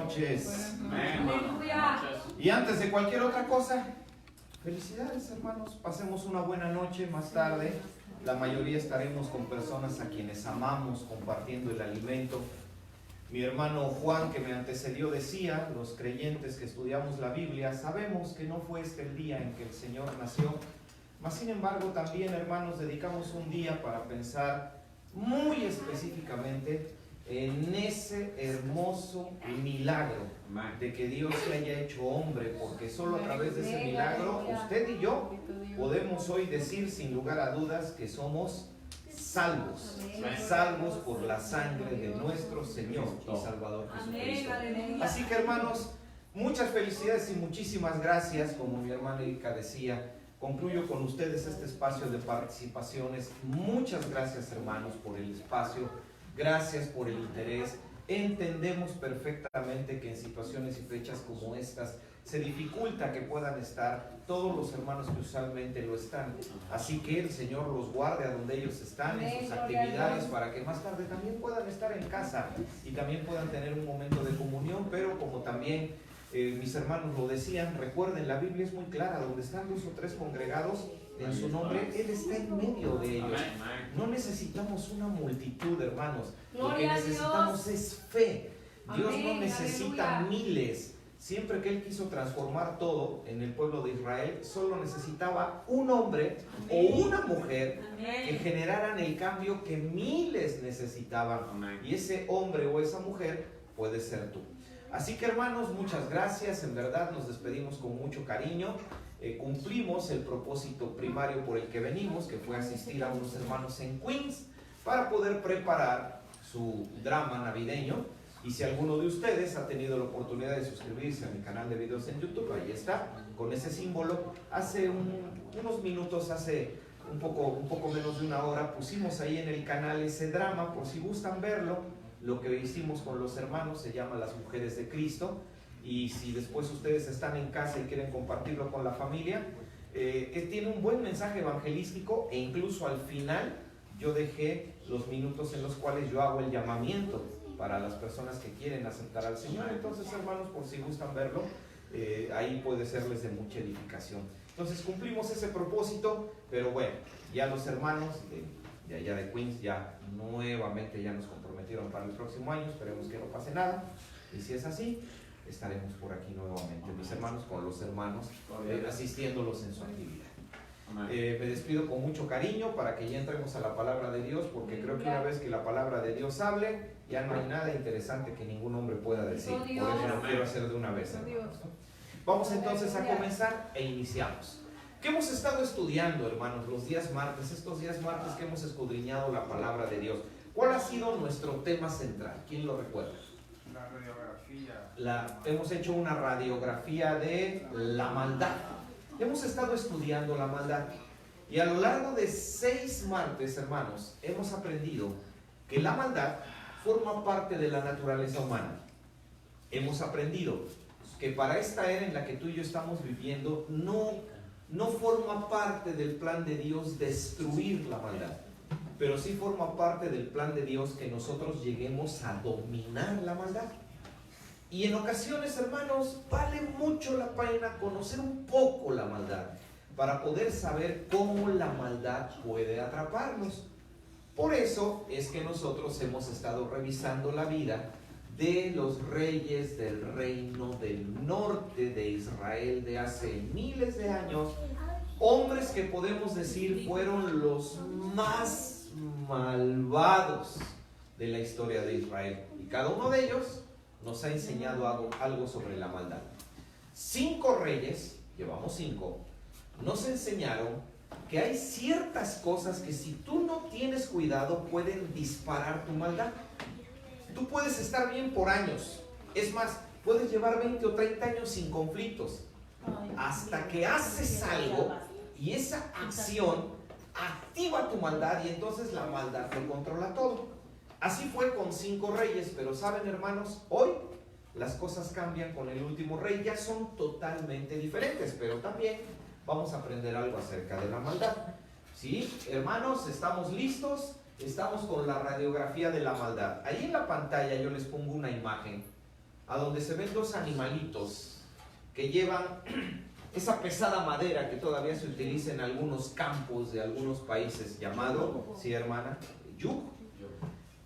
noches. Aleluya. Y antes de cualquier otra cosa, felicidades, hermanos. Pasemos una buena noche. Más tarde, la mayoría estaremos con personas a quienes amamos, compartiendo el alimento. Mi hermano Juan, que me antecedió, decía: los creyentes que estudiamos la Biblia sabemos que no fue este el día en que el Señor nació. Mas sin embargo, también, hermanos, dedicamos un día para pensar muy específicamente en ese hermoso milagro de que Dios se haya hecho hombre, porque solo a través de ese milagro usted y yo podemos hoy decir sin lugar a dudas que somos salvos, salvos por la sangre de nuestro Señor y Salvador Jesucristo. Así que, hermanos, muchas felicidades y muchísimas gracias. Como mi hermana Erika decía, concluyo con ustedes este espacio de participaciones. Muchas gracias, hermanos, por el espacio. Gracias por el interés. Entendemos perfectamente que en situaciones y fechas como estas se dificulta que puedan estar todos los hermanos que usualmente lo están. Así que el Señor los guarde a donde ellos están, en sus actividades, para que más tarde también puedan estar en casa y también puedan tener un momento de comunión. Pero como también mis hermanos lo decían, recuerden, la Biblia es muy clara: donde están 2 o 3 congregados en su nombre, Él está en medio de ellos. No necesitamos una multitud, hermanos. Lo que necesitamos es fe. Dios no necesita miles. Siempre que Él quiso transformar todo en el pueblo de Israel, solo necesitaba un hombre o una mujer que generaran el cambio que miles necesitaban. Y ese hombre o esa mujer puede ser tú. Así que, hermanos, muchas gracias. En verdad nos despedimos con mucho cariño. Cumplimos el propósito primario por el que venimos, que fue asistir a unos hermanos en Queens para poder preparar su drama navideño. Y si alguno de ustedes ha tenido la oportunidad de suscribirse a mi canal de videos en YouTube, ahí está, con ese símbolo. Hace unos minutos, hace un poco menos de una hora, pusimos ahí en el canal ese drama, por si gustan verlo. Lo que hicimos con los hermanos se llama Las Mujeres de Cristo. Y si después ustedes están en casa y quieren compartirlo con la familia, tiene un buen mensaje evangelístico. E incluso al final yo dejé los minutos en los cuales yo hago el llamamiento para las personas que quieren aceptar al Señor. Entonces, hermanos, por si gustan verlo, ahí puede serles de mucha edificación. Entonces cumplimos ese propósito. Pero bueno, ya los hermanos de allá de Queens ya nuevamente ya nos comprometieron para el próximo año. Esperemos que no pase nada, y si es así, estaremos por aquí nuevamente, mis hermanos, con los hermanos, asistiéndolos en su actividad. Me despido con mucho cariño para que ya entremos a la palabra de Dios, porque creo que una vez que la palabra de Dios hable, ya no hay nada interesante que ningún hombre pueda decir. Por eso lo quiero hacer de una vez, hermanos. Vamos entonces a comenzar e iniciamos. ¿Qué hemos estado estudiando, hermanos, los días martes? Estos días martes que hemos escudriñado la palabra de Dios. ¿Cuál ha sido nuestro tema central? ¿Quién lo recuerda? La radiografía. Hemos hecho una radiografía de la maldad. Hemos estado estudiando la maldad. Y a lo largo de 6 martes, hermanos, hemos aprendido que la maldad forma parte de la naturaleza humana. Hemos aprendido que para esta era en la que tú y yo estamos viviendo, no forma parte del plan de Dios destruir la maldad, pero sí forma parte del plan de Dios que nosotros lleguemos a dominar la maldad. Y en ocasiones, hermanos, vale mucho la pena conocer un poco la maldad para poder saber cómo la maldad puede atraparnos. Por eso es que nosotros hemos estado revisando la vida de los reyes del reino del norte de Israel de hace miles de años, hombres que podemos decir fueron los más malvados de la historia de Israel, y cada uno de ellos nos ha enseñado algo sobre la maldad. 5 reyes, llevamos 5, nos enseñaron que hay ciertas cosas que si tú no tienes cuidado pueden disparar tu maldad. Tú puedes estar bien por años, es más, puedes llevar 20 o 30 años sin conflictos, hasta que haces algo y esa acción activa tu maldad, y entonces la maldad lo controla todo. Así fue con 5 reyes, pero saben, hermanos, hoy las cosas cambian con el último rey, ya son totalmente diferentes, pero también vamos a aprender algo acerca de la maldad. ¿Sí, hermanos? ¿Estamos listos? Estamos con la radiografía de la maldad. Ahí en la pantalla yo les pongo una imagen a donde se ven dos animalitos que llevan esa pesada madera que todavía se utiliza en algunos campos de algunos países, llamado, sí hermana, yugo.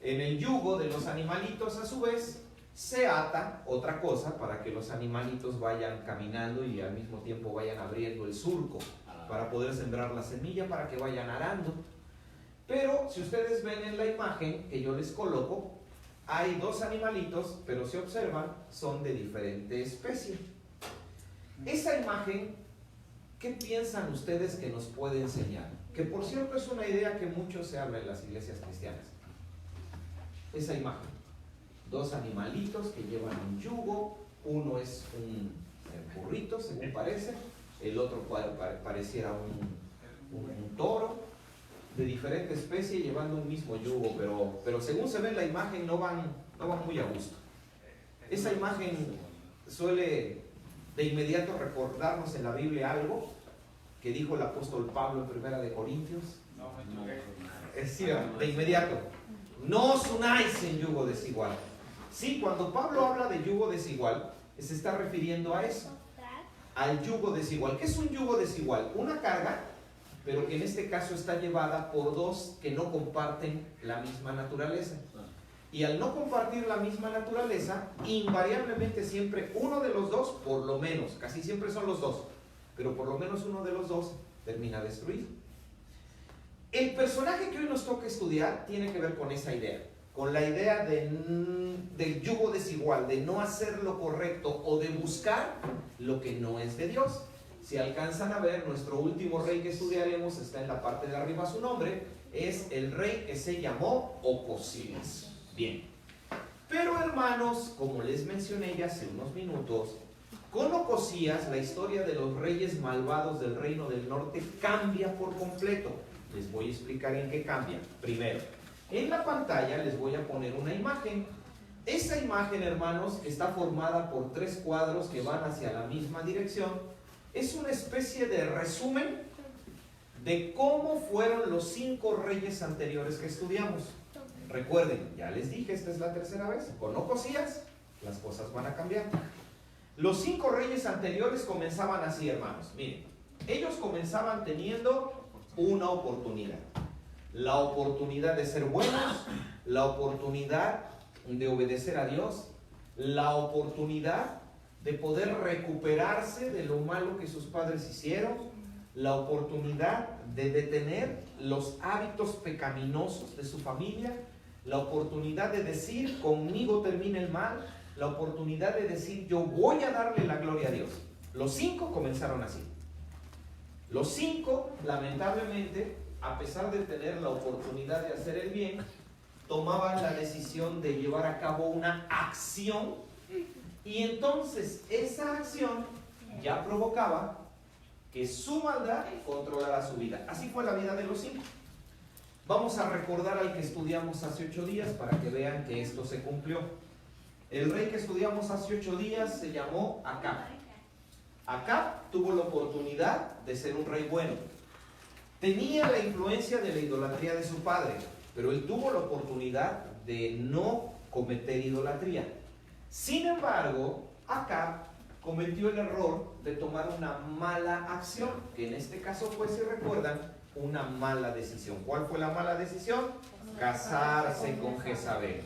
En el yugo de los animalitos, a su vez, se ata otra cosa para que los animalitos vayan caminando y al mismo tiempo vayan abriendo el surco para poder sembrar la semilla, para que vayan arando. Pero si ustedes ven en la imagen que yo les coloco, hay dos animalitos, pero si observan, son de diferente especie. Esa imagen, ¿qué piensan ustedes que nos puede enseñar? Que por cierto es una idea que mucho se habla en las iglesias cristianas. Esa imagen, dos animalitos que llevan un yugo, uno es un burrito, según parece, el otro pareciera un toro, de diferente especie llevando un mismo yugo, pero según se ve en la imagen no van muy a gusto. Esa imagen suele de inmediato recordarnos en la Biblia algo que dijo el apóstol Pablo en 1 de Corintios. Es decir, de inmediato, no os unáis en yugo desigual. Sí, cuando Pablo habla de yugo desigual, se está refiriendo a eso, al yugo desigual. ¿Qué es un yugo desigual? Una carga, pero que en este caso está llevada por dos que no comparten la misma naturaleza. Y al no compartir la misma naturaleza, invariablemente siempre uno de los dos, por lo menos, casi siempre son los dos, pero por lo menos uno de los dos termina destruido. El personaje que hoy nos toca estudiar tiene que ver con esa idea, con la idea del yugo desigual, de no hacer lo correcto o de buscar lo que no es de Dios. Si alcanzan a ver, nuestro último rey que estudiaremos está en la parte de arriba, su nombre es el rey que se llamó Ocosías. Bien, pero hermanos, como les mencioné ya hace unos minutos, con Ocosías la historia de los reyes malvados del reino del norte cambia por completo. Les voy a explicar en qué cambia. Primero, en la pantalla les voy a poner una imagen. Esa imagen, hermanos, está formada por 3 cuadros que van hacia la misma dirección. Es una especie de resumen de cómo fueron los 5 reyes anteriores que estudiamos. Recuerden, ya les dije, esta es la tercera vez, con Ocosías las cosas van a cambiar. Los 5 reyes anteriores comenzaban así, hermanos. Miren, ellos comenzaban teniendo una oportunidad. La oportunidad de ser buenos, la oportunidad de obedecer a Dios, la oportunidad de poder recuperarse de lo malo que sus padres hicieron, la oportunidad de detener los hábitos pecaminosos de su familia, la oportunidad de decir, conmigo termina el mal, la oportunidad de decir, yo voy a darle la gloria a Dios. Los 5 comenzaron así. Los 5, lamentablemente, a pesar de tener la oportunidad de hacer el bien, tomaban la decisión de llevar a cabo una acción, y entonces esa acción ya provocaba que su maldad controlara su vida. Así fue la vida de los 5. Vamos a recordar al que estudiamos hace 8 días para que vean que esto se cumplió. El rey que estudiamos hace 8 días se llamó Acab. Acab tuvo la oportunidad de ser un rey bueno. Tenía la influencia de la idolatría de su padre, pero él tuvo la oportunidad de no cometer idolatría. Sin embargo, Acab cometió el error de tomar una mala acción, que en este caso fue, si recuerdan, una mala decisión. ¿Cuál fue la mala decisión? Casarse con Jezabel.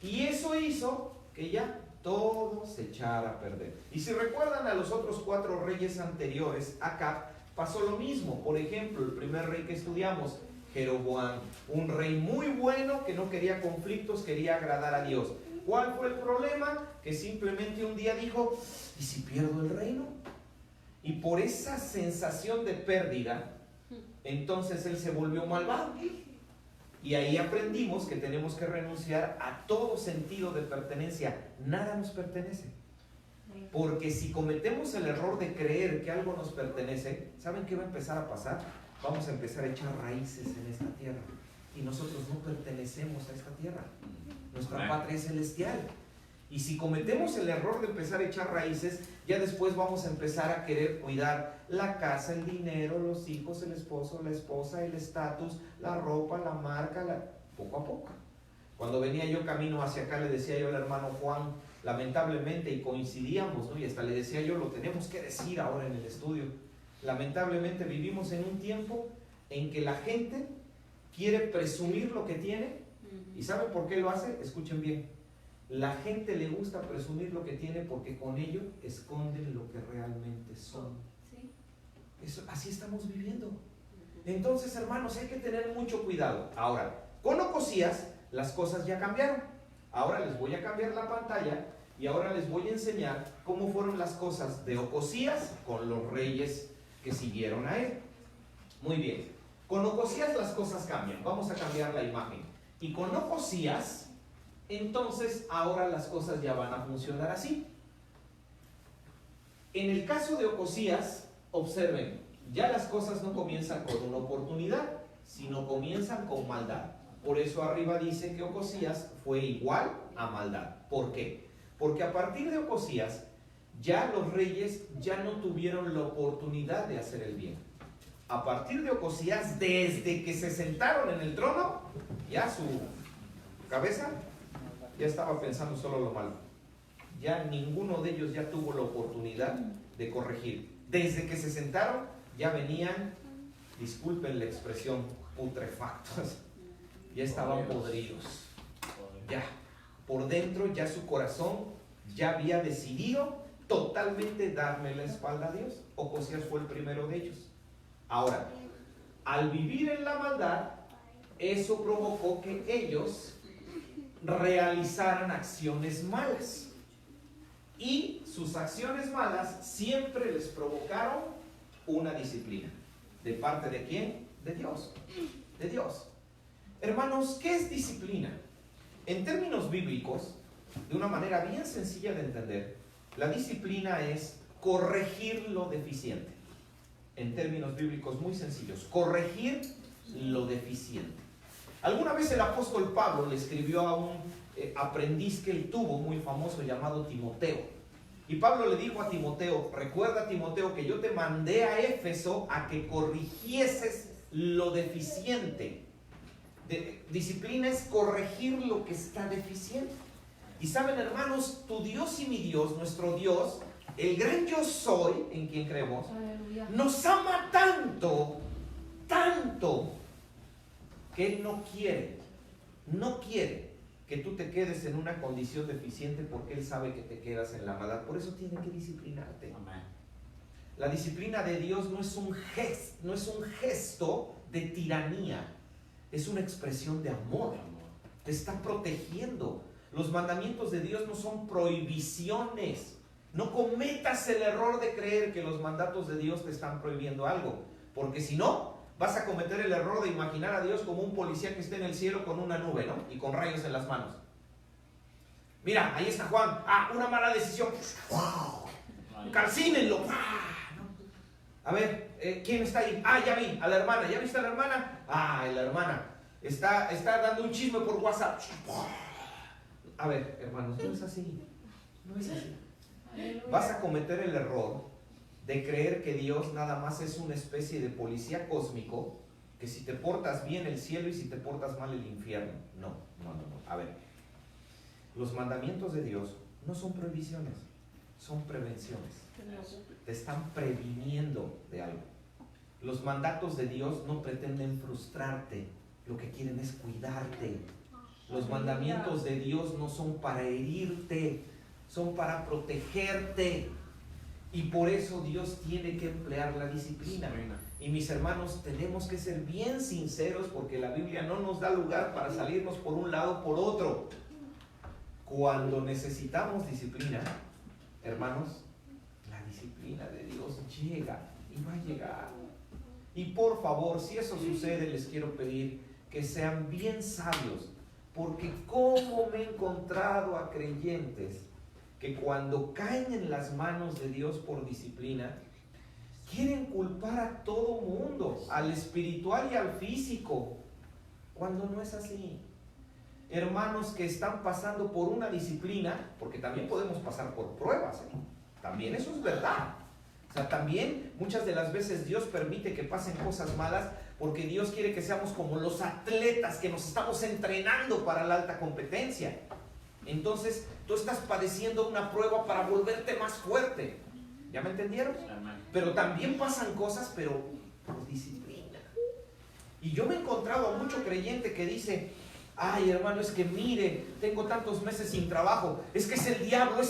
Y eso hizo que ya todo se echara a perder. Y si recuerdan a los otros 4 reyes anteriores, Acab pasó lo mismo. Por ejemplo, el primer rey que estudiamos, Jeroboam, un rey muy bueno que no quería conflictos, quería agradar a Dios. ¿Cuál fue el problema? Que simplemente un día dijo, ¿y si pierdo el reino? Y por esa sensación de pérdida, entonces él se volvió malvado. Y ahí aprendimos que tenemos que renunciar a todo sentido de pertenencia. Nada nos pertenece. Porque si cometemos el error de creer que algo nos pertenece, ¿saben qué va a empezar a pasar? Vamos a empezar a echar raíces en esta tierra. Y nosotros no pertenecemos a esta tierra. Nuestra patria es celestial. Y si cometemos el error de empezar a echar raíces, ya después vamos a empezar a querer cuidar la casa, el dinero, los hijos, el esposo, la esposa, el estatus, la ropa, la marca, poco a poco. Cuando venía yo camino hacia acá, le decía yo al hermano Juan, lamentablemente, y coincidíamos, ¿no? Y hasta le decía yo, lo tenemos que decir ahora en el estudio, lamentablemente vivimos en un tiempo en que la gente quiere presumir lo que tiene. ¿Y saben por qué lo hace? Escuchen bien. La gente le gusta presumir lo que tiene porque con ello esconden lo que realmente son. Eso, así estamos viviendo. Entonces, hermanos, hay que tener mucho cuidado. Ahora, con Ocosías las cosas ya cambiaron. Ahora les voy a cambiar la pantalla y ahora les voy a enseñar cómo fueron las cosas de Ocosías con los reyes que siguieron a él. Muy bien. Con Ocosías las cosas cambian. Vamos a cambiar la imagen. Y con Ocosías, entonces ahora las cosas ya van a funcionar así. En el caso de Ocosías, observen, ya las cosas no comienzan con una oportunidad, sino comienzan con maldad. Por eso arriba dice que Ocosías fue igual a maldad. ¿Por qué? Porque a partir de Ocosías, ya los reyes ya no tuvieron la oportunidad de hacer el bien. A partir de Ocosías, desde que se sentaron en el trono, ya su cabeza ya estaba pensando solo lo malo. Ya ninguno de ellos ya tuvo la oportunidad de corregir. Desde que se sentaron, ya venían, disculpen la expresión, putrefactos. Ya estaban podridos. Ya, por dentro, ya su corazón ya había decidido totalmente darle la espalda a Dios. Ocosías fue el primero de ellos. Ahora, al vivir en la maldad, eso provocó que ellos realizaran acciones malas. Y sus acciones malas siempre les provocaron una disciplina. ¿De parte de quién? De Dios. De Dios. Hermanos, ¿qué es disciplina? En términos bíblicos, de una manera bien sencilla de entender, la disciplina es corregir lo deficiente. En términos bíblicos muy sencillos, corregir lo deficiente. Alguna vez el apóstol Pablo le escribió a un aprendiz que él tuvo, muy famoso, llamado Timoteo. Y Pablo le dijo a Timoteo, recuerda, Timoteo, que yo te mandé a Éfeso a que corrigieses lo deficiente. Disciplina es corregir lo que está deficiente. Y saben, hermanos, tu Dios y mi Dios, nuestro Dios, el gran yo soy, en quien creemos, nos ama tanto, tanto, que Él no quiere que tú te quedes en una condición deficiente porque Él sabe que te quedas en la maldad. Por eso tiene que disciplinarte. Amén. La disciplina de Dios no es un gesto de tiranía, es una expresión de amor. Te está protegiendo. Los mandamientos de Dios no son prohibiciones. No cometas el error de creer que los mandatos de Dios te están prohibiendo algo, porque si no, vas a cometer el error de imaginar a Dios como un policía que esté en el cielo con una nube, ¿no? Y con rayos en las manos. Mira, ahí está Juan. Una mala decisión. Calcínenlo. A ver, ¿quién está ahí? Ya vi, a la hermana. ¿Ya viste a la hermana? La hermana está dando un chisme por WhatsApp. A ver, hermanos, no es así. No es así. Vas a cometer el error de creer que Dios nada más es una especie de policía cósmico, que si te portas bien el cielo y si te portas mal el infierno. No. A ver, los mandamientos de Dios no son prohibiciones, son prevenciones. Te están previniendo de algo. Los mandatos de Dios no pretenden frustrarte, lo que quieren es cuidarte. Los mandamientos de Dios no son para herirte, son para protegerte. Y por eso Dios tiene que emplear la disciplina. Y mis hermanos, tenemos que ser bien sinceros, porque la Biblia no nos da lugar para salirnos por un lado o por otro. Cuando necesitamos disciplina, hermanos, la disciplina de Dios llega y va a llegar. Y por favor, si eso sucede, les quiero pedir que sean bien sabios, porque como me he encontrado a creyentes que cuando caen en las manos de Dios por disciplina, quieren culpar a todo mundo, al espiritual y al físico, cuando no es así. Hermanos que están pasando por una disciplina, porque también podemos pasar por pruebas, también eso es verdad. O sea, también muchas de las veces Dios permite que pasen cosas malas, porque Dios quiere que seamos como los atletas que nos estamos entrenando para la alta competencia. Entonces, Tú estás padeciendo una prueba para volverte más fuerte. ¿Ya me entendieron? Pero también pasan cosas, pero por disciplina. Y yo me he encontrado a mucho creyente que dice: ay, hermano, es que mire, tengo tantos meses sin trabajo. Es que es el diablo,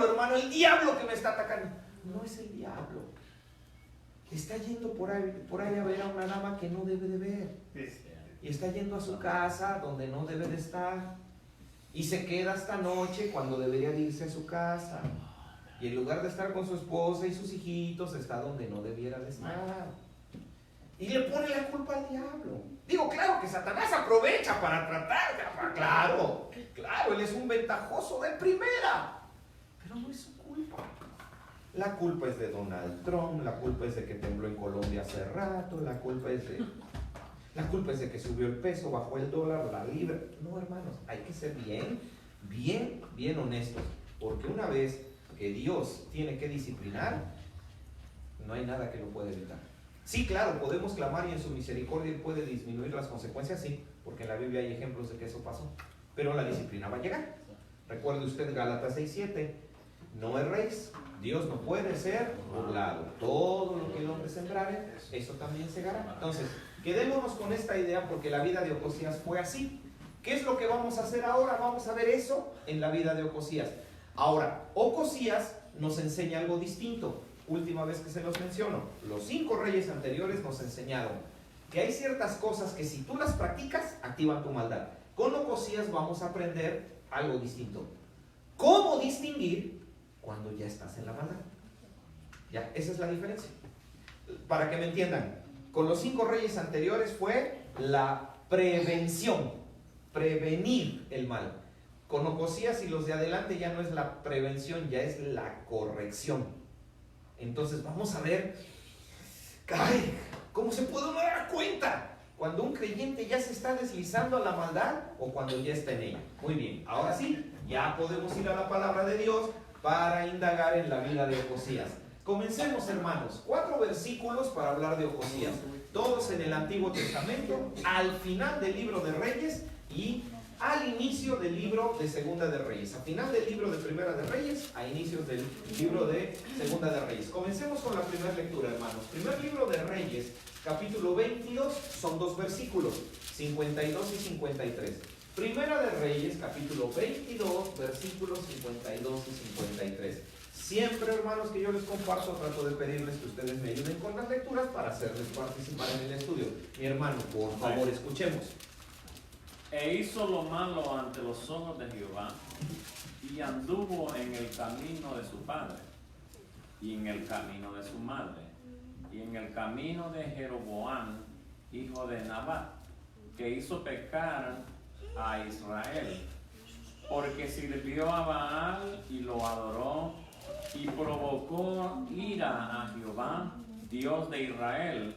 hermano, el diablo que me está atacando. No es el diablo. Está yendo por ahí a ver a una dama que no debe de ver. Y está yendo a su casa donde no debe de estar. Y se queda hasta noche cuando debería de irse a su casa. Y en lugar de estar con su esposa y sus hijitos, está donde no debiera de estar. Y le pone la culpa al diablo. Digo, claro que Satanás aprovecha para tratar. Claro, él es un ventajoso de primera. Pero no es su culpa. La culpa es de Donald Trump, la culpa es de que tembló en Colombia hace rato, la culpa es de que subió el peso, bajó el dólar, la libra. No, hermanos, hay que ser bien honestos. Porque una vez que Dios tiene que disciplinar, no hay nada que lo pueda evitar. Sí, claro, podemos clamar y en su misericordia puede disminuir las consecuencias, sí, porque en la Biblia hay ejemplos de que eso pasó. Pero la disciplina va a llegar. Recuerde usted Gálatas 6:7. No erréis, Dios no puede ser burlado. Todo lo que el hombre sembrare, eso también segará. Entonces, quedémonos con esta idea porque la vida de Ocosías fue así. ¿Qué es lo que vamos a hacer ahora? Vamos a ver eso en la vida de Ocosías. Ahora, Ocosías nos enseña algo distinto. Última vez que se los menciono, los 5 reyes anteriores nos enseñaron que hay ciertas cosas que si tú las practicas, activan tu maldad. Con Ocosías vamos a aprender algo distinto. ¿Cómo distinguir cuando ya estás en la maldad? Ya, esa es la diferencia. Para que me entiendan, con los 5 reyes anteriores fue la prevención, prevenir el mal. Con Ocosías y los de adelante ya no es la prevención, ya es la corrección. Entonces vamos a ver, ¿cómo se puede uno dar cuenta cuando un creyente ya se está deslizando a la maldad o cuando ya está en ella? Muy bien, ahora sí, ya podemos ir a la palabra de Dios para indagar en la vida de Ocosías. Comencemos, hermanos, 4 versículos para hablar de Ocosías, todos en el Antiguo Testamento, al final del libro de Reyes y al inicio del libro de Segunda de Reyes. A final del libro de Primera de Reyes, a inicios del libro de Segunda de Reyes. Comencemos con la primera lectura, hermanos. Primer libro de Reyes, capítulo 22, son 2 versículos, 52 y 53. Primera de Reyes, capítulo 22, versículos 52 y 53. Siempre, hermanos, que yo les comparto, trato de pedirles que ustedes me ayuden con las lecturas para hacerles participar en el estudio. Mi hermano, por favor, escuchemos. E hizo lo malo ante los ojos de Jehová, y anduvo en el camino de su padre, y en el camino de su madre, y en el camino de Jeroboam, hijo de Nabat, que hizo pecar a Israel, porque sirvió a Baal y lo adoró, y provocó ira a Jehová, Dios de Israel,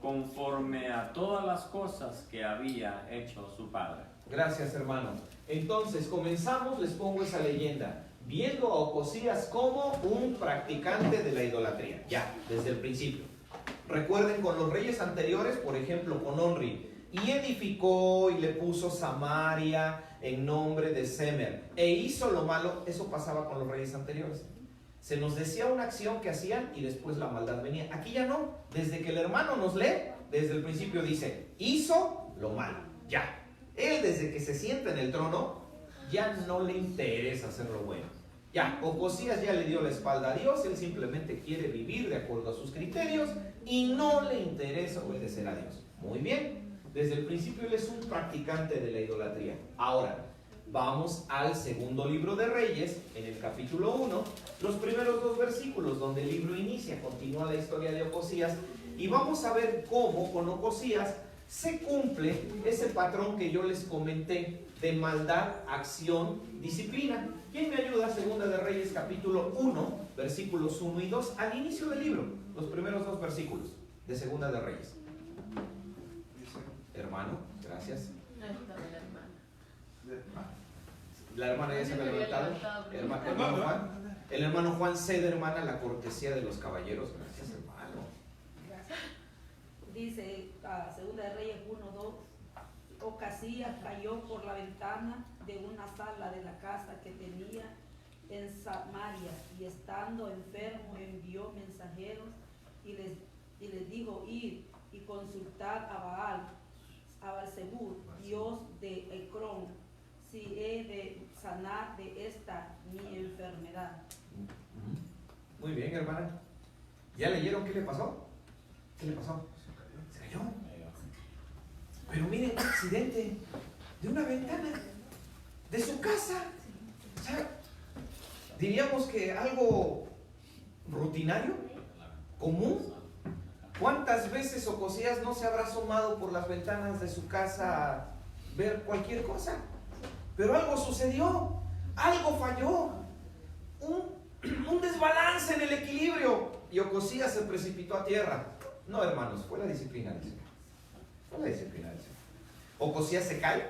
conforme a todas las cosas que había hecho su padre. Gracias, hermano. Entonces, comenzamos, les pongo esa leyenda, viendo a Ocosías como un practicante de la idolatría, ya, desde el principio. Recuerden con los reyes anteriores, por ejemplo, con Onri, y edificó y le puso Samaria en nombre de Semer, e hizo lo malo. Eso pasaba con los reyes anteriores. Se nos decía una acción que hacían y después la maldad venía. Aquí ya no. Desde que el hermano nos lee, desde el principio dice, hizo lo malo. Ya. Él desde que se sienta en el trono, ya no le interesa hacer lo bueno. Ya, Ocosías ya le dio la espalda a Dios. Él simplemente quiere vivir de acuerdo a sus criterios y no le interesa obedecer a Dios. Muy bien. Desde el principio él es un practicante de la idolatría. Ahora, vamos al segundo libro de Reyes, en el capítulo 1, los primeros 2 versículos, donde el libro inicia, continúa la historia de Ocosías, y vamos a ver cómo con Ocosías se cumple ese patrón que yo les comenté de maldad, acción, disciplina. ¿Quién me ayuda? Segunda de Reyes, capítulo 1, versículos 1 y 2, al inicio del libro, los primeros 2 versículos de Segunda de Reyes. Hermano, gracias. La hermana ya se me ha levantado. Hermano Juan. El hermano Juan cede, hermana, la cortesía de los caballeros. Gracias, hermano. Gracias. Dice Segunda de Reyes 1, 2, Ocasías cayó por la ventana de una sala de la casa que tenía en Samaria, y estando enfermo envió mensajeros y les dijo: id y consultad a Baal-zebub, dios de Ecrón, si he de sanar de esta mi enfermedad. Muy bien, hermana. ¿Ya leyeron qué le pasó? ¿Qué le pasó? Se cayó. Pero miren, un accidente de una ventana de su casa. O sea, diríamos que algo rutinario, común. ¿Cuántas veces Ocosías no se habrá asomado por las ventanas de su casa a ver cualquier cosa? Pero algo sucedió, algo falló, un desbalance en el equilibrio, y Ocosías se precipitó a tierra. No, hermanos, fue la disciplina del Señor. Fue la disciplina del Señor. Ocosías se cae,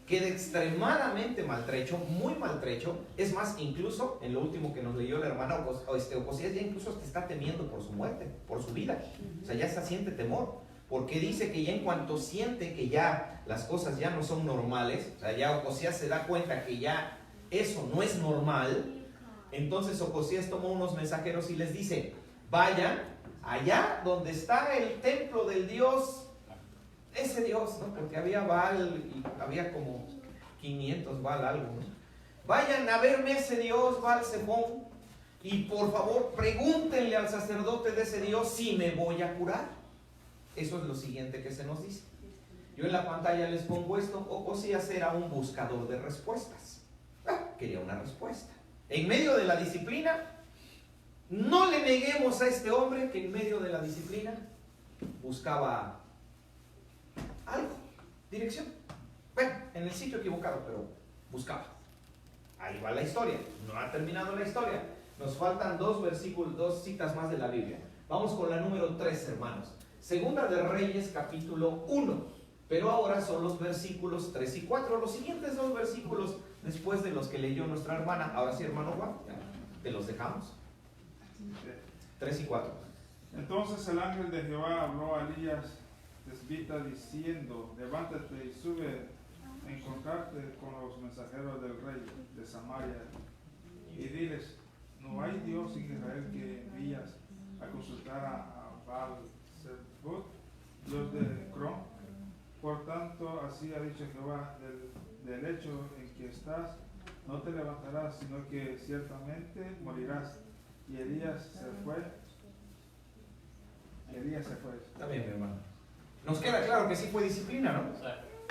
queda extremadamente maltrecho, muy maltrecho. Es más, incluso en lo último que nos leyó la hermana, Ocosías ya incluso te está temiendo por su muerte, por su vida. O sea, ya se siente temor, porque dice que ya en cuanto siente que ya las cosas ya no son normales, o sea, ya Ocosías se da cuenta que ya eso no es normal. Entonces Ocosías tomó unos mensajeros y les dice: vayan allá donde está el templo del Dios, ese Dios, ¿no? Porque había Baal y había como 500 Baal algo, ¿no? Vayan a verme ese Dios, Baal-zebub, y por favor pregúntenle al sacerdote de ese Dios si me voy a curar. Eso es lo siguiente que se nos dice. Yo en la pantalla les pongo esto. Ocosías era un buscador de respuestas. Quería una respuesta. En medio de la disciplina, no le neguemos a este hombre que en medio de la disciplina buscaba algo, dirección. Bueno, en el sitio equivocado, pero buscaba. Ahí va la historia. No ha terminado la historia. Nos faltan dos citas más de la Biblia. Vamos con la número 3, hermanos. Segunda de Reyes, capítulo 1. Pero ahora son los versículos 3 y 4. Los siguientes dos versículos después de los que leyó nuestra hermana. Ahora sí, hermano Juan, ya te los dejamos. 3 y 4. Entonces el ángel de Jehová habló a Elías Tisbita diciendo: levántate y sube a encontrarte con los mensajeros del rey de Samaria y diles: no hay Dios en Israel que envías a consultar a Baal-zebub, Dios de Ecrón. Por tanto, así ha dicho Jehová, del lecho en que estás no te levantarás, sino que ciertamente morirás. Y Elías se fue. Está bien, mi hermano. Nos queda claro que sí fue disciplina, ¿no?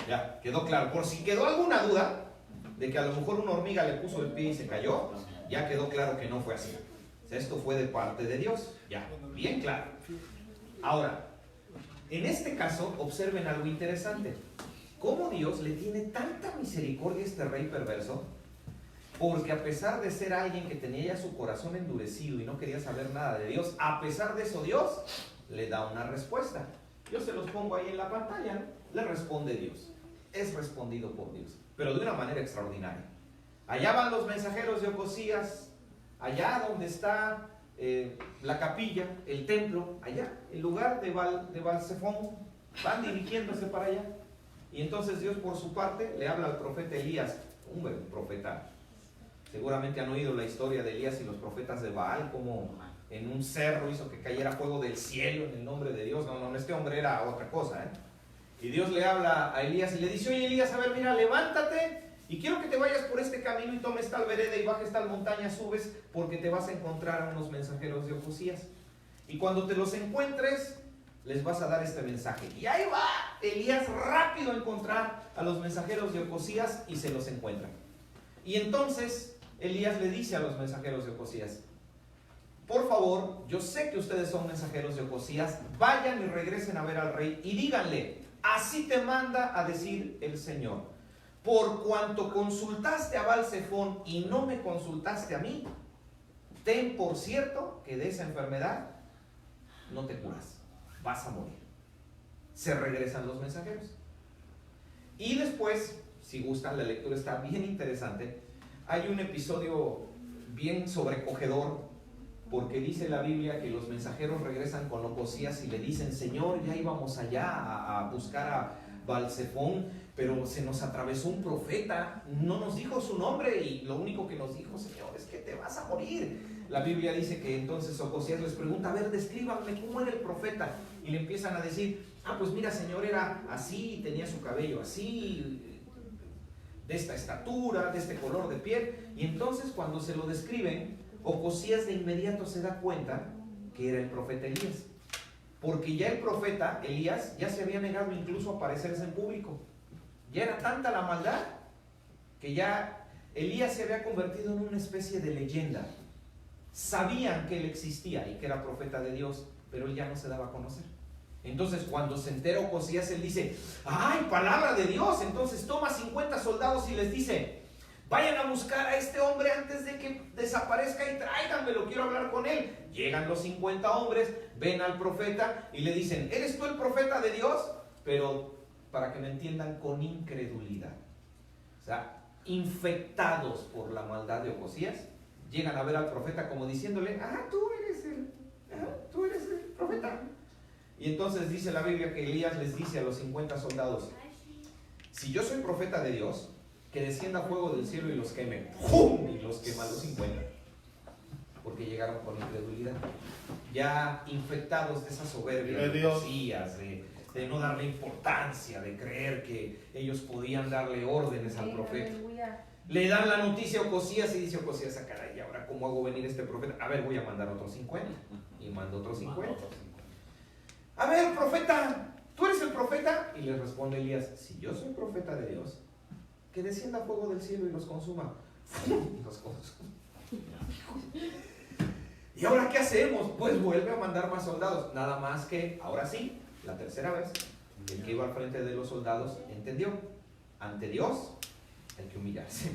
Ya, quedó claro. Por si quedó alguna duda de que a lo mejor una hormiga le puso el pie y se cayó, ya quedó claro que no fue así. O sea, esto fue de parte de Dios. Ya, bien claro. Ahora, en este caso, observen algo interesante. ¿Cómo Dios le tiene tanta misericordia a este rey perverso? Porque a pesar de ser alguien que tenía ya su corazón endurecido y no quería saber nada de Dios, a pesar de eso Dios le da una respuesta. Yo se los pongo ahí en la pantalla, ¿no? Le responde Dios. Es respondido por Dios, pero de una manera extraordinaria. Allá van los mensajeros de Ocosías, allá donde está la capilla, el templo, allá, el lugar de Baal-zebub, van dirigiéndose para allá. Y entonces Dios por su parte le habla al profeta Elías, un buen profeta. Seguramente han oído la historia de Elías y los profetas de Baal, como en un cerro hizo que cayera fuego del cielo en el nombre de Dios. No, este hombre era otra cosa, ¿eh? Y Dios le habla a Elías y le dice: oye, Elías, a ver, mira, levántate y quiero que te vayas por este camino y tomes tal vereda y bajes tal montaña, subes, porque te vas a encontrar a unos mensajeros de Ocosías. Y cuando te los encuentres, les vas a dar este mensaje. Y ahí va Elías rápido a encontrar a los mensajeros de Ocosías y se los encuentra. Y entonces Elías le dice a los mensajeros de Ocosías: por favor, yo sé que ustedes son mensajeros de Ocosías, vayan y regresen a ver al rey y díganle: así te manda a decir el Señor, por cuanto consultaste a Baal-zebub y no me consultaste a mí, ten por cierto que de esa enfermedad no te curas, vas a morir. Se regresan los mensajeros. Y después, si gustan, la lectura está bien interesante. Hay un episodio bien sobrecogedor, porque dice la Biblia que los mensajeros regresan con Ocosías y le dicen: Señor, ya íbamos allá a buscar a Baal-zebub, pero se nos atravesó un profeta, no nos dijo su nombre y lo único que nos dijo, Señor, es que te vas a morir. La Biblia dice que entonces Ocosías les pregunta, a ver, descríbanme cómo era el profeta. Y le empiezan a decir, pues mira, Señor, era así, tenía su cabello así, de esta estatura, de este color de piel. Y entonces cuando se lo describen, Ocosías de inmediato se da cuenta que era el profeta Elías. Porque ya el profeta Elías ya se había negado incluso a aparecerse en público. Ya era tanta la maldad que ya Elías se había convertido en una especie de leyenda. Sabían que él existía y que era profeta de Dios, pero él ya no se daba a conocer. Entonces cuando se entera Ocosías, él dice, ¡ay, palabra de Dios! Entonces toma 50 soldados y les dice, vayan a buscar a este hombre antes de que desaparezca y tráiganmelo, quiero hablar con él. Llegan los 50 hombres, ven al profeta y le dicen, ¿eres tú el profeta de Dios? Pero para que me entiendan, con incredulidad. O sea, infectados por la maldad de Ocosías, llegan a ver al profeta como diciéndole, tú eres el profeta. Y entonces dice la Biblia que Elías les dice a los 50 soldados, si yo soy profeta de Dios, que descienda fuego del cielo y los queme. ¡Pum! Y los quema a los 50. Porque llegaron con incredulidad. Ya infectados de esa soberbia de Ocosías, de no darle importancia, de creer que ellos podían darle órdenes al profeta. Le dan la noticia a Ocosías y dice Ocosías, caray, ¿y ahora cómo hago venir este profeta? A ver, voy a mandar otros 50. Y mando otros 50. A ver, profeta, ¿tú eres el profeta? Y le responde Elías, si yo soy profeta de Dios, que descienda fuego del cielo y los consuma. Y los consuma. ¿Y ahora qué hacemos? Pues vuelve a mandar más soldados. Nada más que, ahora sí, la tercera vez, el que iba al frente de los soldados entendió. Ante Dios hay que humillarse.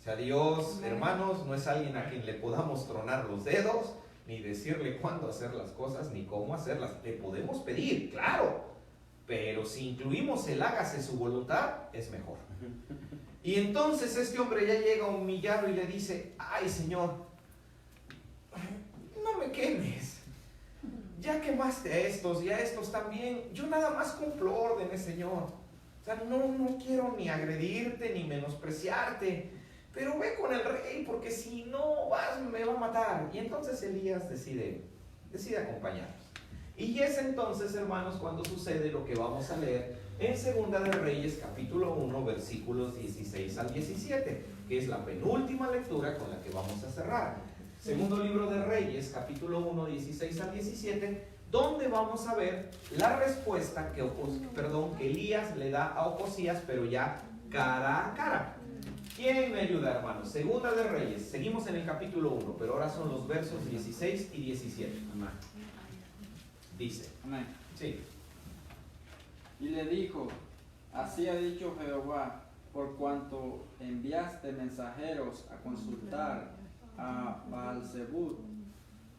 O sea, Dios, hermanos, no es alguien a quien le podamos tronar los dedos, ni decirle cuándo hacer las cosas, ni cómo hacerlas. Le podemos pedir, claro, pero si incluimos el hágase su voluntad, es mejor. Y entonces este hombre ya llega humillado y le dice, ay, Señor, no me quemes. Ya quemaste a estos y a estos también. Yo nada más cumplo órdenes, Señor. O sea, no quiero ni agredirte ni menospreciarte, pero ve con el rey, porque si no vas me va a matar. Y entonces Elías decide acompañarlos. Y es entonces, hermanos, cuando sucede lo que vamos a leer en Segunda de Reyes, capítulo 1, versículos 16 al 17, que es la penúltima lectura con la que vamos a cerrar. Segundo libro de Reyes, capítulo 1, 16 al 17, donde vamos a ver la respuesta que Elías le da a Ocosías, pero ya cara a cara. ¿Quién me ayuda, hermanos? Segunda de Reyes, seguimos en el capítulo 1, pero ahora son los versos 16 y 17. Amén. Dice. Amén. Sí. Y le dijo, así ha dicho Jehová, por cuanto enviaste mensajeros a consultar a Baal-zebub,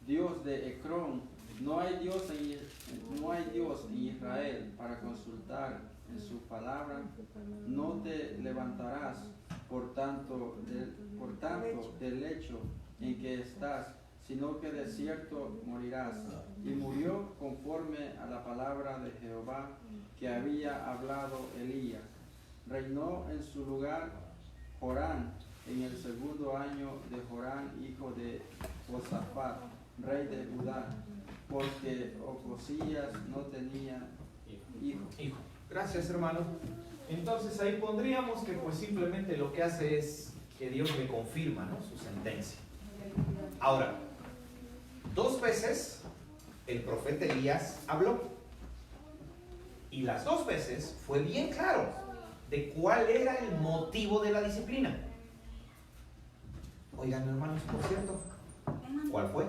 Dios de Ecrón, no hay Dios en Israel para consultar en su palabra, no te levantarás por tanto del lecho en que estás, sino que de cierto morirás. Y murió conforme a la palabra de Jehová que había hablado Elías. Reinó en su lugar Jorán en el segundo año de Jorán, hijo de Josafat, rey de Judá, porque Ocosías no tenía hijo. Gracias, hermano. Entonces ahí pondríamos que pues simplemente lo que hace es que Dios le confirma, ¿no?, su sentencia. Ahora, 2 veces el profeta Elías habló, y las 2 veces fue bien claro de cuál era el motivo de la disciplina. Oigan, hermanos, por cierto, ¿cuál fue?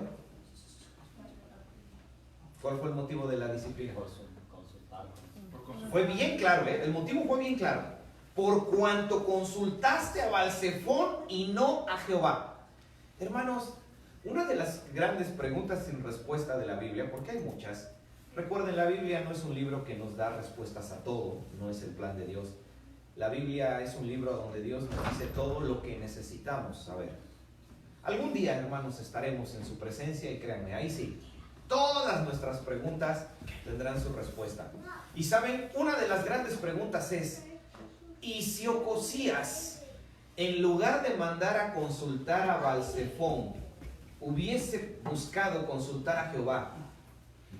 ¿Cuál fue el motivo de la disciplina? Fue bien claro, el motivo fue bien claro. Por cuanto consultaste a Baal-zefón y no a Jehová. Hermanos, una de las grandes preguntas sin respuesta de la Biblia, porque hay muchas. Recuerden, la Biblia no es un libro que nos da respuestas a todo, no es el plan de Dios. La Biblia es un libro donde Dios nos dice todo lo que necesitamos saber. Algún día, hermanos, estaremos en su presencia y créanme, ahí sí, todas nuestras preguntas tendrán su respuesta. Y saben, una de las grandes preguntas es, Y si Ocosías, en lugar de mandar a consultar a Baal-Zephón, hubiese buscado consultar a Jehová,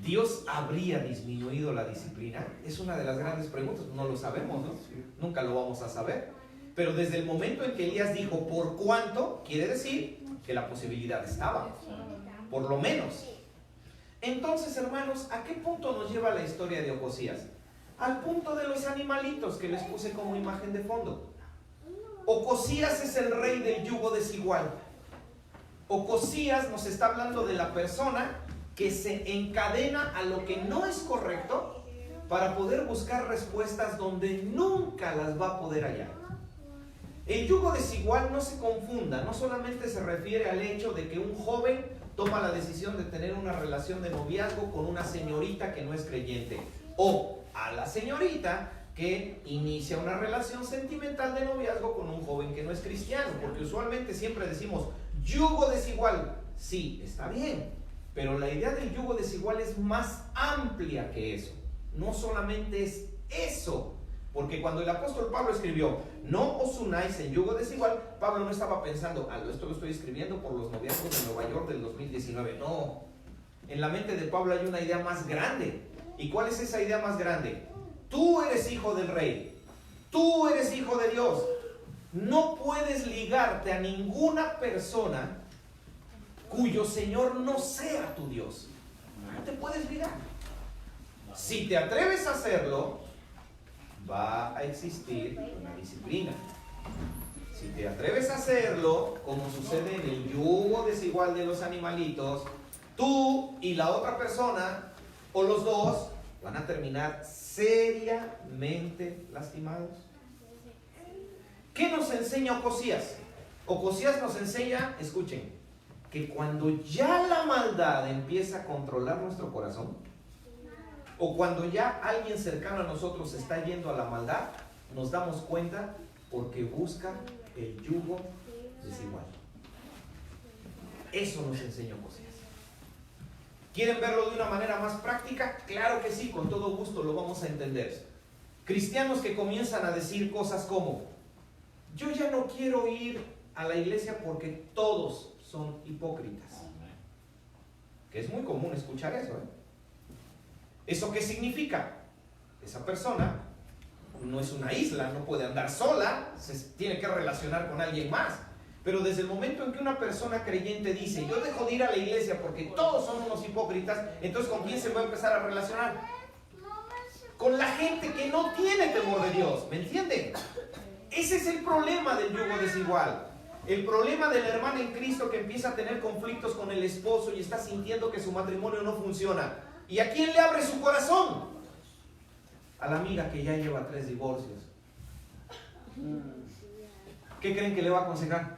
¿Dios habría disminuido la disciplina? Es una de las grandes preguntas. No lo sabemos, ¿no? Nunca lo vamos a saber. Pero desde el momento en que Elías dijo ¿por cuánto?, quiere decir que la posibilidad estaba, por lo menos. Entonces, hermanos, ¿a qué punto nos lleva la historia de Ocosías? Al punto de los animalitos que les puse como imagen de fondo. Ocosías es el rey del yugo desigual. Ocosías nos está hablando de la persona que se encadena a lo que no es correcto para poder buscar respuestas donde nunca las va a poder hallar. El yugo desigual, no se confunda, no solamente se refiere al hecho de que un joven toma la decisión de tener una relación de noviazgo con una señorita que no es creyente, o a la señorita que inicia una relación sentimental de noviazgo con un joven que no es cristiano, porque usualmente siempre decimos yugo desigual. Sí, está bien, pero la idea del yugo desigual es más amplia que eso. No solamente es eso, porque cuando el apóstol Pablo escribió no os unáis en yugo desigual, Pablo no estaba pensando, esto lo estoy escribiendo por los noviazgos de Nueva York del 2019. No, en la mente de Pablo hay una idea más grande. ¿Y cuál es esa idea más grande? Tú eres hijo del rey, tú eres hijo de Dios. No puedes ligarte a ninguna persona cuyo Señor no sea tu Dios. No te puedes ligar. Si te atreves a hacerlo, va a existir una disciplina. Si te atreves a hacerlo, como sucede en el yugo desigual de los animalitos, tú y la otra persona, o los dos, van a terminar seriamente lastimados. ¿Qué nos enseña Ocosías? Ocosías nos enseña, escuchen, que cuando ya la maldad empieza a controlar nuestro corazón, o cuando ya alguien cercano a nosotros está yendo a la maldad, nos damos cuenta porque busca el yugo desigual. Eso nos enseñó Ocosías. ¿Quieren verlo de una manera más práctica? Claro que sí, con todo gusto lo vamos a entender. Cristianos que comienzan a decir cosas como: yo ya no quiero ir a la iglesia porque todos son hipócritas. Que es muy común escuchar eso, ¿eh? ¿Eso qué significa? Esa persona no es una isla, no puede andar sola, se tiene que relacionar con alguien más. Pero desde el momento en que una persona creyente dice: yo dejo de ir a la iglesia porque todos son unos hipócritas, entonces ¿con quién se va a empezar a relacionar? Con la gente que no tiene temor de Dios, ¿me entienden? Ese es el problema del yugo desigual. El problema de la hermana en Cristo que empieza a tener conflictos con el esposo y está sintiendo que su matrimonio no funciona. ¿Y a quién le abre su corazón? A la amiga que ya lleva 3 divorcios. ¿Qué creen que le va a aconsejar?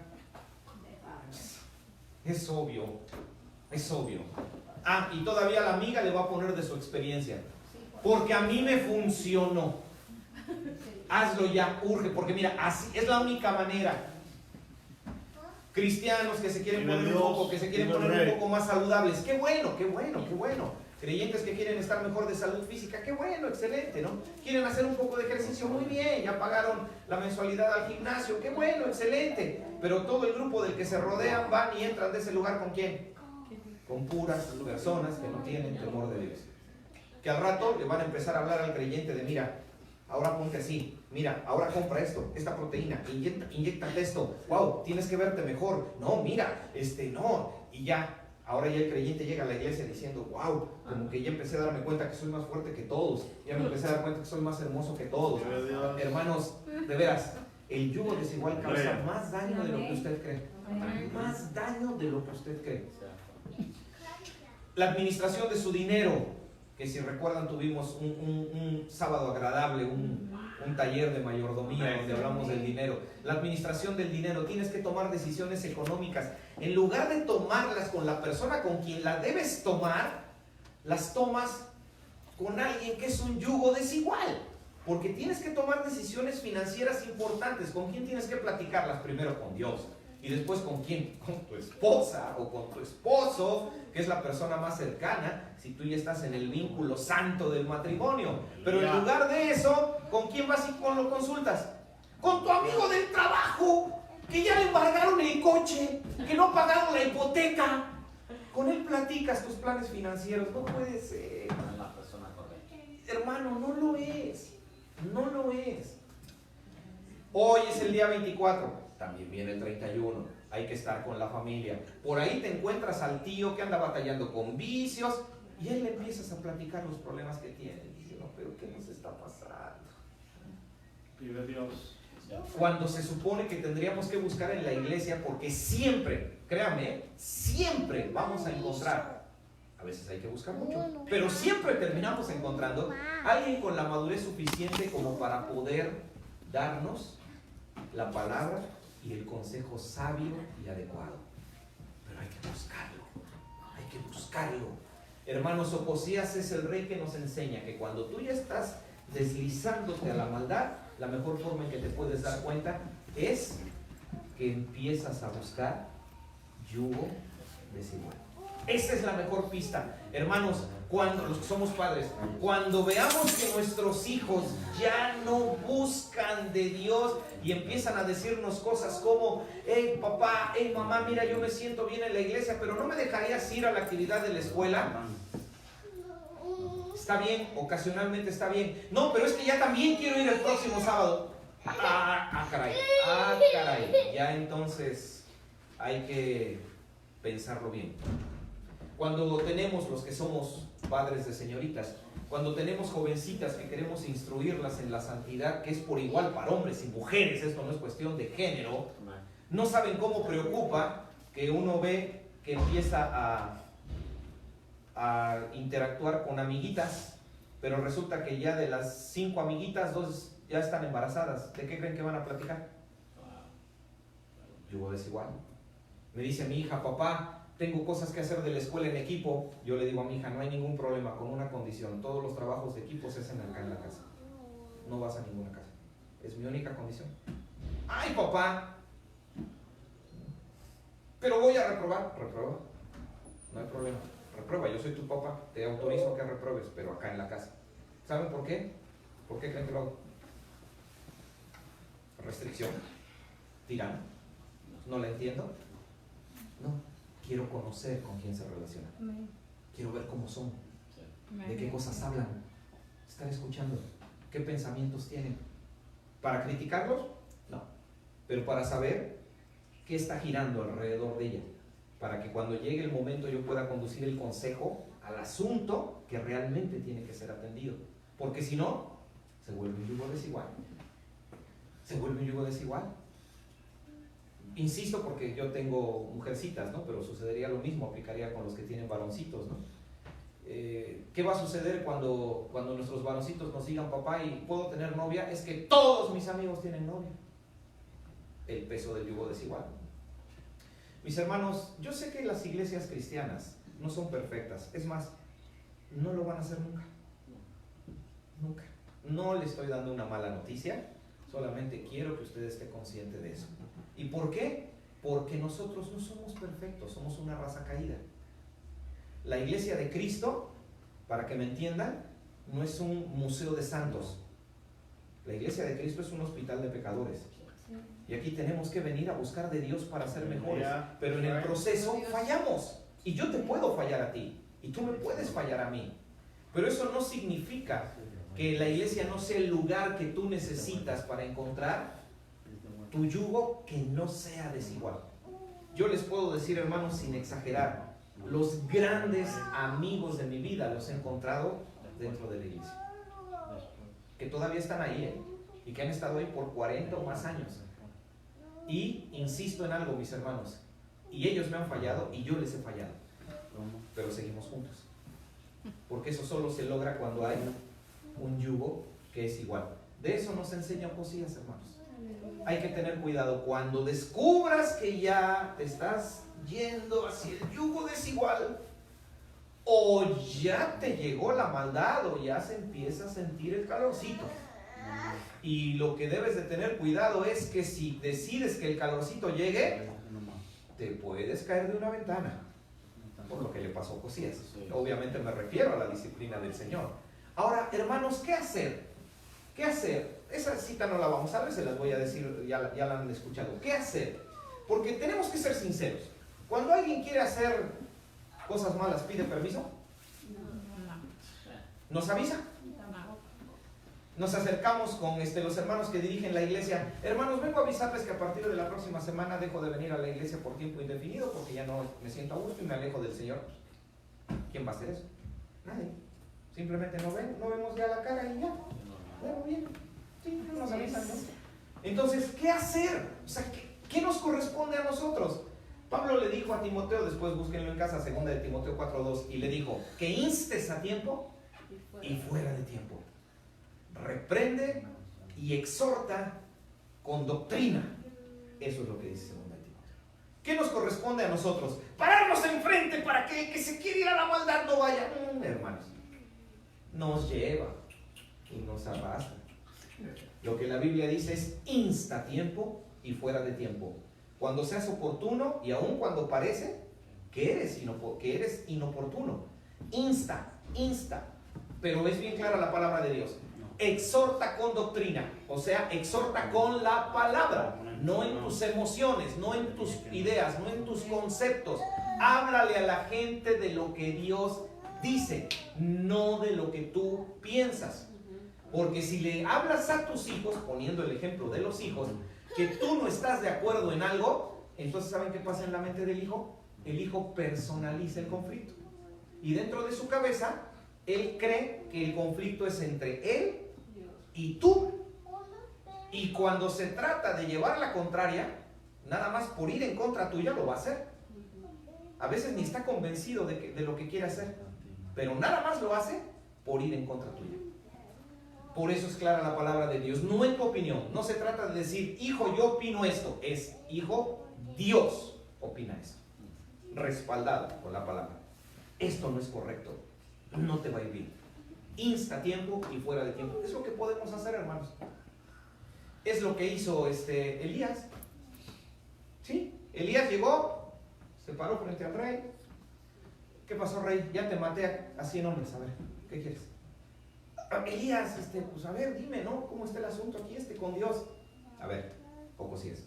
Es obvio, es obvio. Y todavía la amiga le va a poner de su experiencia. Porque a mí me funcionó. Hazlo ya, urge, porque mira, así es la única manera. Cristianos que se quieren poner un poco más saludables. Qué bueno, qué bueno, qué bueno. Creyentes que quieren estar mejor de salud física, qué bueno, excelente, ¿no? Quieren hacer un poco de ejercicio, muy bien, ya pagaron la mensualidad al gimnasio, qué bueno, excelente. Pero todo el grupo del que se rodean van y entran de ese lugar ¿con quién? Con puras personas que no tienen temor de Dios. Que al rato le van a empezar a hablar al creyente de: mira, ahora ponte así, mira, ahora compra esto, esta proteína, inyéctate esto, wow, tienes que verte mejor, no, mira, no, y ya. Ahora ya el creyente llega a la iglesia diciendo: wow, como que ya empecé a darme cuenta que soy más fuerte que todos, ya me empecé a dar cuenta que soy más hermoso que todos. Hermanos, de veras, el yugo desigual causa más daño de lo que usted cree. Más daño de lo que usted cree. La administración de su dinero, que si recuerdan tuvimos un sábado agradable, un taller de mayordomía donde hablamos del dinero. La administración del dinero, tienes que tomar decisiones económicas. En lugar de tomarlas con la persona con quien las debes tomar, las tomas con alguien que es un yugo desigual. Porque tienes que tomar decisiones financieras importantes. ¿Con quién tienes que platicarlas? Primero con Dios. Y después ¿con quién? Con tu esposa o con tu esposo, que es la persona más cercana, si tú ya estás en el vínculo santo del matrimonio. Pero en lugar de eso, ¿con quién vas y lo consultas? con tu amigo del trabajo, que ya le embargaron el coche, que no ha pagado la hipoteca. Con él platicas tus planes financieros. No puede ser. No es la persona correcta. Hermano, no lo es. No lo es. Hoy es el día 24. También viene el 31. Hay que estar con la familia. Por ahí te encuentras al tío que anda batallando con vicios y él le empiezas a platicar los problemas que tiene. Dice, no, pero ¿qué nos está pasando? Pide Dios. Cuando se supone que tendríamos que buscar en la iglesia, porque siempre, créame, siempre vamos a encontrar, a veces hay que buscar mucho, pero siempre terminamos encontrando a alguien con la madurez suficiente como para poder darnos la palabra y el consejo sabio y adecuado. Pero hay que buscarlo, hay que buscarlo. Hermanos, Ocosías es el rey que nos enseña que cuando tú ya estás deslizándote a la maldad, la mejor forma en que te puedes dar cuenta es que empiezas a buscar yugo desigual. Esa es la mejor pista. Hermanos, cuando los que somos padres, cuando veamos que nuestros hijos ya no buscan de Dios y empiezan a decirnos cosas como, hey papá, hey mamá, mira, yo me siento bien en la iglesia, pero no me dejarías ir a la actividad de la escuela. Está bien, ocasionalmente está bien. No, pero es que ya también quiero ir el próximo sábado. Caray. Ya entonces hay que pensarlo bien. Cuando tenemos los que somos padres de señoritas, cuando tenemos jovencitas que queremos instruirlas en la santidad, que es por igual para hombres y mujeres, esto no es cuestión de género, no saben cómo preocupa que uno ve que empieza a interactuar con amiguitas, pero resulta que ya de las 5 amiguitas, 2 ya están embarazadas. ¿De qué creen que van a platicar? Yugo desigual. Me dice mi hija, papá, tengo cosas que hacer de la escuela en equipo. Yo le digo a mi hija, no hay ningún problema, con una condición: todos los trabajos de equipo se hacen acá en la casa. No vas a ninguna casa. Es mi única condición. ¡Ay, papá! Pero voy a reprobar. Reprueba. No hay problema. Reprueba, yo soy tu papá, te autorizo a que repruebes, pero acá en la casa. ¿Saben por qué? ¿Por qué creen que lo hago? Restricción. Tirano. ¿No la entiendo? No. Quiero conocer con quién se relaciona. Quiero ver cómo son. De qué cosas hablan. Estar escuchando. ¿Qué pensamientos tienen? ¿Para criticarlos? No. Pero para saber qué está girando alrededor de ella, para que cuando llegue el momento yo pueda conducir el consejo al asunto que realmente tiene que ser atendido. Porque si no, se vuelve un yugo desigual. Se vuelve un yugo desigual. Insisto, porque yo tengo mujercitas, ¿no? Pero sucedería lo mismo, aplicaría con los que tienen varoncitos, ¿no? ¿Qué va a suceder cuando nuestros varoncitos nos digan, papá, y puedo tener novia? Es que todos mis amigos tienen novia. El peso del yugo desigual. Mis hermanos, yo sé que las iglesias cristianas no son perfectas. Es más, no lo van a hacer nunca. Nunca. No le estoy dando una mala noticia, solamente quiero que usted esté consciente de eso. ¿Y por qué? Porque nosotros no somos perfectos, somos una raza caída. La iglesia de Cristo, para que me entiendan, no es un museo de santos. La iglesia de Cristo es un hospital de pecadores. Y aquí tenemos que venir a buscar de Dios para ser mejores. Pero en el proceso fallamos. Y yo te puedo fallar a ti. Y tú me puedes fallar a mí. Pero eso no significa que la iglesia no sea el lugar que tú necesitas para encontrar tu yugo que no sea desigual. Yo les puedo decir, hermanos, sin exagerar, los grandes amigos de mi vida los he encontrado dentro de la iglesia. Que todavía están ahí, y que han estado ahí por 40 o más años. Y insisto en algo, mis hermanos, y ellos me han fallado y yo les he fallado, pero seguimos juntos, porque eso solo se logra cuando hay un yugo que es igual. De eso nos enseña Ocosías, hermanos. Hay que tener cuidado cuando descubras que ya te estás yendo hacia el yugo desigual, o ya te llegó la maldad, o ya se empieza a sentir el calorcito. Y lo que debes de tener cuidado es que si decides que el calorcito llegue, te puedes caer de una ventana, por lo que le pasó a Ocosías. Obviamente me refiero a la disciplina del Señor. Ahora, hermanos, ¿qué hacer? ¿Qué hacer esa cita no la vamos a ver, se las voy a decir, ya la han escuchado. ¿Qué hacer? Porque tenemos que ser sinceros. Cuando alguien quiere hacer cosas malas, ¿pide permiso? ¿Nos avisa? Nos acercamos con los hermanos que dirigen la iglesia. Hermanos, vengo a avisarles que a partir de la próxima semana dejo de venir a la iglesia por tiempo indefinido porque ya no me siento a gusto y me alejo del Señor. ¿Quién va a hacer eso? Nadie. Simplemente no vemos ya la cara y ya. Bueno, bien. Sí, nos avisan, ¿no? Entonces, ¿qué hacer? O sea, ¿qué nos corresponde a nosotros? Pablo le dijo a Timoteo, después búsquenlo en casa, 2 de Timoteo 4:2, y le dijo que instes a tiempo y fuera de tiempo. Reprende y exhorta con doctrina. Eso es lo que dice 2 de Timoteo. ¿Qué nos corresponde a nosotros? Pararnos enfrente para que el que se quiere ir a la maldad no vaya. Hermanos, nos lleva y nos arrastra. Lo que la Biblia dice es insta a tiempo y fuera de tiempo. Cuando seas oportuno y aun cuando parece que eres inoportuno. Insta. Pero es bien clara la palabra de Dios. Exhorta con doctrina, o sea, exhorta con la palabra, no en tus emociones, no en tus ideas, no en tus conceptos. Háblale a la gente de lo que Dios dice, no de lo que tú piensas. Porque si le hablas a tus hijos, poniendo el ejemplo de los hijos, que tú no estás de acuerdo en algo, entonces ¿saben qué pasa en la mente del hijo? El hijo personaliza el conflicto. Y dentro de su cabeza, él cree que el conflicto es entre él y tú. Y cuando se trata de llevar la contraria, nada más por ir en contra tuya lo va a hacer. A veces ni está convencido de lo que quiere hacer, pero nada más lo hace por ir en contra tuya. Por eso es clara la palabra de Dios, no en tu opinión. No se trata de decir, hijo, yo opino esto. Es, hijo, Dios opina esto. Respaldado por la palabra. Esto no es correcto. No te va a ir bien. Insta a tiempo y fuera de tiempo. Es lo que podemos hacer, hermanos. Es lo que hizo Elías. ¿Sí? Elías llegó, se paró frente al rey. ¿Qué pasó, rey? Ya te maté a 100 hombres. A ver, ¿qué quieres? Elías, pues a ver, dime, ¿no? ¿Cómo está el asunto aquí con Dios? A ver, poco sí es.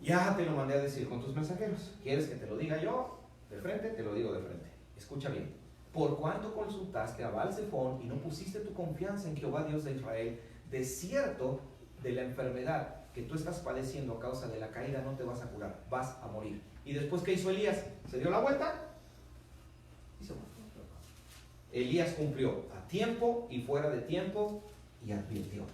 Ya te lo mandé a decir con tus mensajeros. ¿Quieres que te lo diga yo de frente? Te lo digo de frente. Escucha bien. Por cuanto consultaste a Baal-Zephón y no pusiste tu confianza en Jehová Dios de Israel, de cierto, de la enfermedad que tú estás padeciendo a causa de la caída no te vas a curar, vas a morir. ¿Y después qué hizo Elías? ¿Se dio la vuelta? Hizo. Elías cumplió a tiempo y fuera de tiempo y advirtió.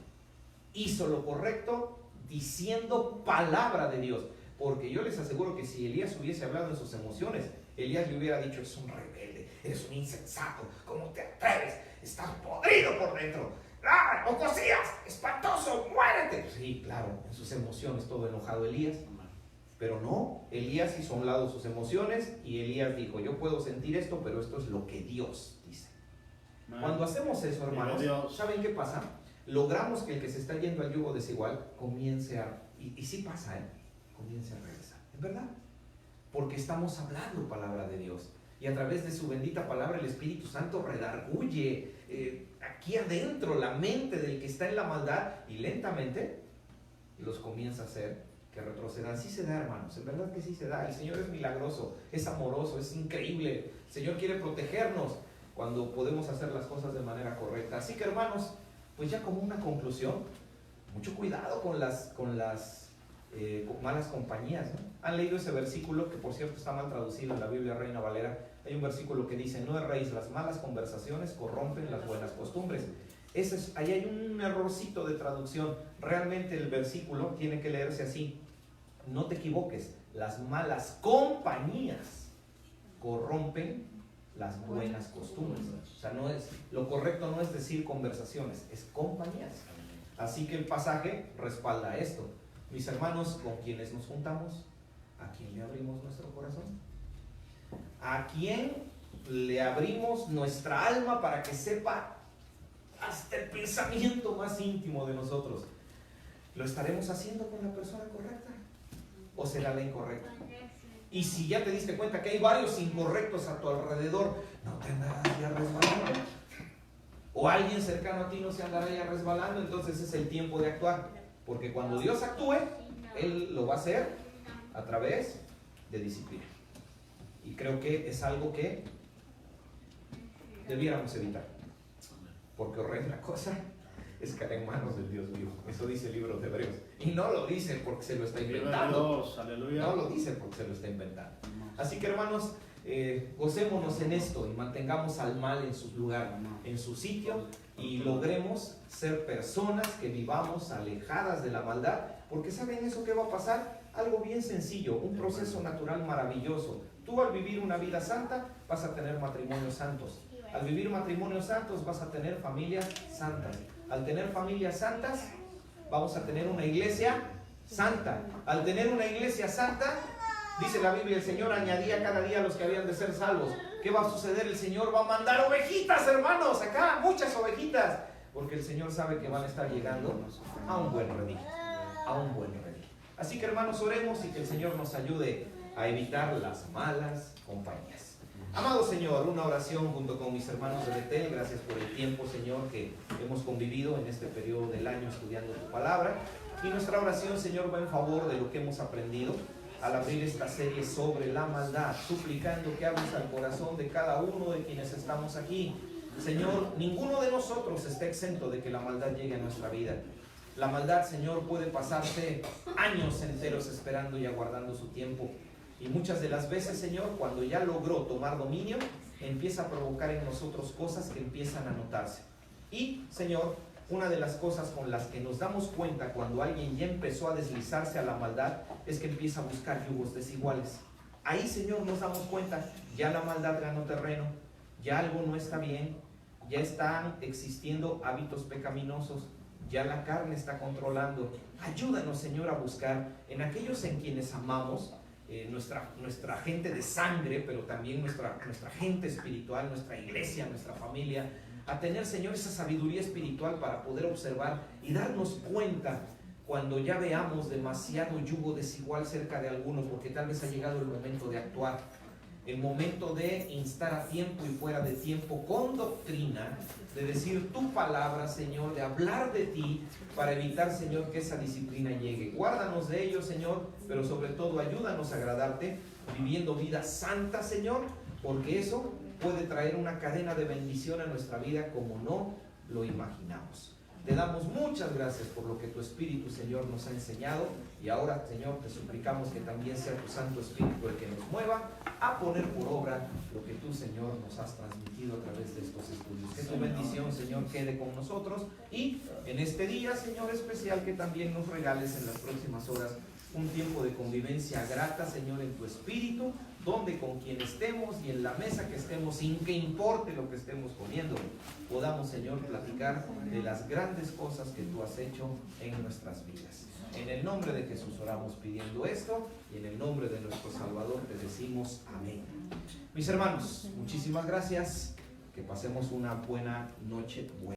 Hizo lo correcto diciendo palabra de Dios. Porque yo les aseguro que si Elías hubiese hablado en sus emociones, Elías le hubiera dicho, es un rebelde, eres un insensato, ¿cómo te atreves? Estás podrido por dentro. ¡Ah, Ocosías! ¡Espantoso! ¡Muérete! Sí, claro, en sus emociones todo enojado Elías. Pero no, Elías hizo a un lado sus emociones y Elías dijo, yo puedo sentir esto, pero esto es lo que Dios dice. Cuando hacemos eso, hermanos, ¿saben qué pasa? Logramos que el que se está yendo al yugo desigual comience a, y sí pasa, comience a regresar. ¿Es verdad? Porque estamos hablando palabra de Dios. Y a través de su bendita palabra el Espíritu Santo redarguye aquí adentro la mente del que está en la maldad y lentamente los comienza a hacer que retrocedan. Sí se da, hermanos, en verdad que sí se da. El Señor es milagroso, es amoroso, es increíble. El Señor quiere protegernos cuando podemos hacer las cosas de manera correcta. Así que, hermanos, pues ya como una conclusión, mucho cuidado con las malas compañías, ¿no? Han leído ese versículo que por cierto está mal traducido en la Biblia Reina Valera. Hay un versículo que dice, no erréis, las malas conversaciones corrompen las buenas costumbres. Ahí hay un errorcito de traducción. Realmente el versículo tiene que leerse así. No te equivoques, las malas compañías corrompen las buenas costumbres. O sea, lo correcto no es decir conversaciones, es compañías. Así que el pasaje respalda esto. Mis hermanos, con quienes nos juntamos, ¿a quién le abrimos nuestro corazón? ¿A quién le abrimos nuestra alma para que sepa hasta el pensamiento más íntimo de nosotros? ¿Lo estaremos haciendo con la persona correcta? ¿O será la incorrecta? Y si ya te diste cuenta que hay varios incorrectos a tu alrededor, no te andas ya resbalando. o alguien cercano a ti no se andará ya resbalando, entonces es el tiempo de actuar. Porque cuando Dios actúe, Él lo va a hacer a través de disciplina. Y creo que es algo que debiéramos evitar. Porque horrenda cosa es caer en manos del Dios vivo. Eso dice el libro de Hebreos. Y no lo dice porque se lo está inventando. Dios, aleluya. No lo dice porque se lo está inventando. Así que hermanos, gocémonos en esto y mantengamos al mal en su lugar, en su sitio, y logremos ser personas que vivamos alejadas de la maldad. Porque ¿saben eso qué va a pasar? Algo bien sencillo, un proceso natural maravilloso. Tú al vivir una vida santa vas a tener matrimonios santos. Al vivir matrimonios santos vas a tener familias santas. Al tener familias santas vamos a tener una iglesia santa. Al tener una iglesia santa, dice la Biblia, el Señor añadía cada día a los que habían de ser salvos. ¿Qué va a suceder? El Señor va a mandar ovejitas, hermanos, acá, muchas ovejitas. Porque el Señor sabe que van a estar llegando a un buen redil. A un buen redil. Así que hermanos, oremos y que el Señor nos ayude a evitar las malas compañías. Amado Señor, una oración junto con mis hermanos de Betel. Gracias por el tiempo, Señor, que hemos convivido en este periodo del año estudiando tu palabra. Y nuestra oración, Señor, va en favor de lo que hemos aprendido al abrir esta serie sobre la maldad, suplicando que hables al corazón de cada uno de quienes estamos aquí. Señor, ninguno de nosotros está exento de que la maldad llegue a nuestra vida. La maldad, Señor, puede pasarse años enteros esperando y aguardando su tiempo. Y muchas de las veces, Señor, cuando ya logró tomar dominio, empieza a provocar en nosotros cosas que empiezan a notarse. Y, Señor, una de las cosas con las que nos damos cuenta cuando alguien ya empezó a deslizarse a la maldad es que empieza a buscar yugos desiguales. Ahí, Señor, nos damos cuenta, ya la maldad ganó terreno, ya algo no está bien, ya están existiendo hábitos pecaminosos, ya la carne está controlando. Ayúdanos, Señor, a buscar en aquellos en quienes amamos, nuestra gente de sangre, pero también nuestra gente espiritual, nuestra iglesia, nuestra familia, a tener, Señor, esa sabiduría espiritual para poder observar y darnos cuenta cuando ya veamos demasiado yugo desigual cerca de algunos, porque tal vez ha llegado el momento de actuar, el momento de instar a tiempo y fuera de tiempo con doctrina, de decir tu palabra, Señor, de hablar de ti para evitar, Señor, que esa disciplina llegue. Guárdanos de ello, Señor, pero sobre todo ayúdanos a agradarte viviendo vida santa, Señor, porque eso puede traer una cadena de bendición a nuestra vida como no lo imaginamos. Te damos muchas gracias por lo que tu Espíritu, Señor, nos ha enseñado, y ahora, Señor, te suplicamos que también sea tu Santo Espíritu el que nos mueva a poner por obra lo que tú, Señor, nos has transmitido a través de estos estudios. Que tu bendición, Señor, quede con nosotros, y en este día, Señor, especial, que también nos regales en las próximas horas un tiempo de convivencia grata, Señor, en tu Espíritu, donde con quien estemos y en la mesa que estemos, sin que importe lo que estemos comiendo, podamos, Señor, platicar de las grandes cosas que tú has hecho en nuestras vidas. En el nombre de Jesús oramos pidiendo esto, y en el nombre de nuestro Salvador te decimos amén. Mis hermanos, muchísimas gracias, que pasemos una buena noche.